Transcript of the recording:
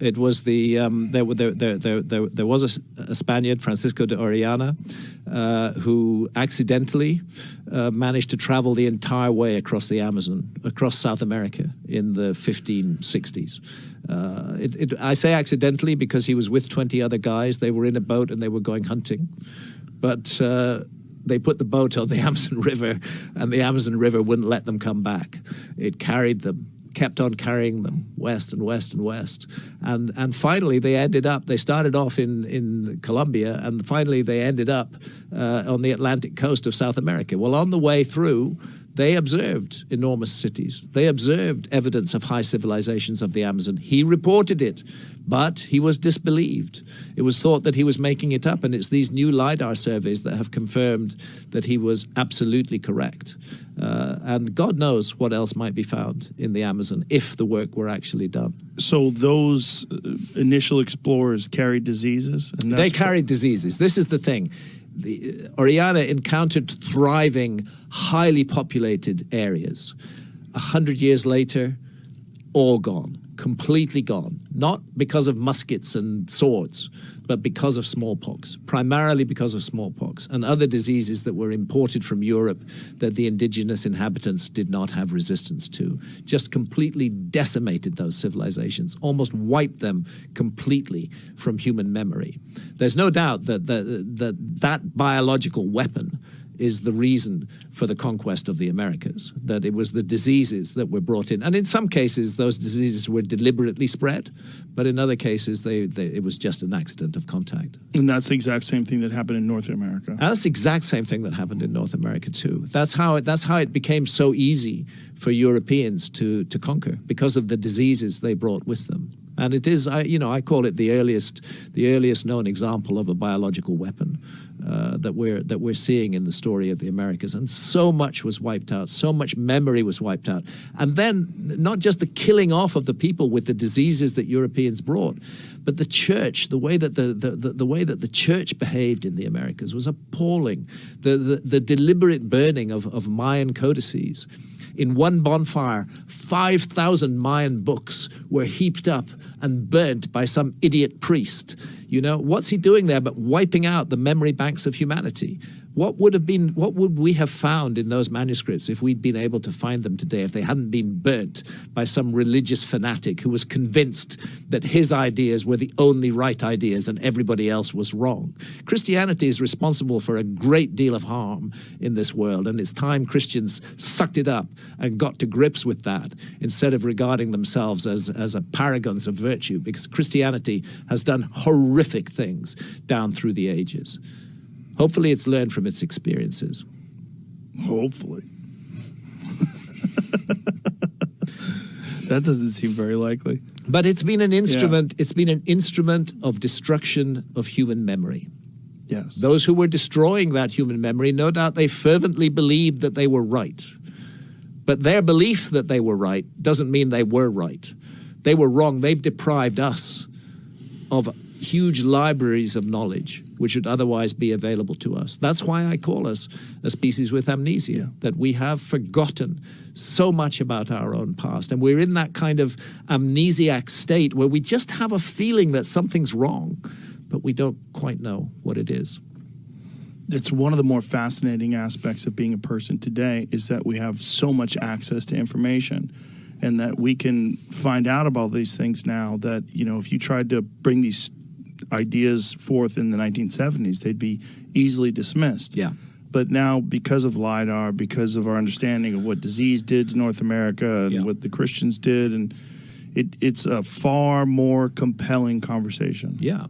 It was there was a Spaniard, Francisco de Orellana, who accidentally managed to travel the entire way across the Amazon, across South America in the 1560s. I say accidentally because he was with 20 other guys. They were in a boat and they were going hunting. But they put the boat on the Amazon River, and the Amazon River wouldn't let them come back. It carried them, kept on carrying them west and west and west. And finally they started off in Colombia, and finally they ended up on the Atlantic coast of South America. Well, on the way through, they observed enormous cities. They observed evidence of high civilizations of the Amazon. He reported it, but he was disbelieved. It was thought that he was making it up, and it's these new LiDAR surveys that have confirmed that he was absolutely correct. And God knows what else might be found in the Amazon if the work were actually done. So those initial explorers carried diseases? And they carried diseases. This is the thing. Orellana encountered thriving, highly populated areas. 100 years later, all gone, completely gone. Not because of muskets and swords, but because of smallpox, primarily because of smallpox and other diseases that were imported from Europe that the indigenous inhabitants did not have resistance to. Just completely decimated those civilizations, almost wiped them completely from human memory. There's no doubt that that biological weapon is the reason for the conquest of the Americas, that it was the diseases that were brought in. And in some cases, those diseases were deliberately spread, but in other cases, it was just an accident of contact. And that's the exact same thing that happened in North America. And that's the exact same thing that happened in North America, too. That's how it became so easy for Europeans to conquer, because of the diseases they brought with them. And it is, I call it the earliest known example of a biological weapon that we're seeing in the story of the Americas. And so much was wiped out, so much memory was wiped out. And then not just the killing off of the people with the diseases that Europeans brought, but the church, the way that the church behaved in the Americas was appalling. The deliberate burning of Mayan codices. In one bonfire, 5,000 Mayan books were heaped up and burnt by some idiot priest. You know, what's he doing there but wiping out the memory banks of humanity? What would we have found in those manuscripts if we'd been able to find them today, if they hadn't been burnt by some religious fanatic who was convinced that his ideas were the only right ideas and everybody else was wrong? Christianity is responsible for a great deal of harm in this world, and it's time Christians sucked it up and got to grips with that instead of regarding themselves as paragons of virtue, because Christianity has done horrific things down through the ages. Hopefully it's learned from its experiences. Hopefully. That doesn't seem very likely. But it's been an instrument, It's been an instrument of destruction of human memory. Yes. Those who were destroying that human memory, no doubt they fervently believed that they were right. But their belief that they were right doesn't mean they were right. They were wrong. They've deprived us of huge libraries of knowledge which would otherwise be available to us. That's why I call us a species with amnesia, that we have forgotten so much about our own past. And we're in that kind of amnesiac state where we just have a feeling that something's wrong, but we don't quite know what it is. It's one of the more fascinating aspects of being a person today is that we have so much access to information, and that we can find out about these things now that, if you tried to bring these ideas forth in the 1970s, they'd be easily dismissed. Yeah. But now, because of LiDAR, because of our understanding of what disease did to North America and what the Christians did, and it's a far more compelling conversation. Yeah.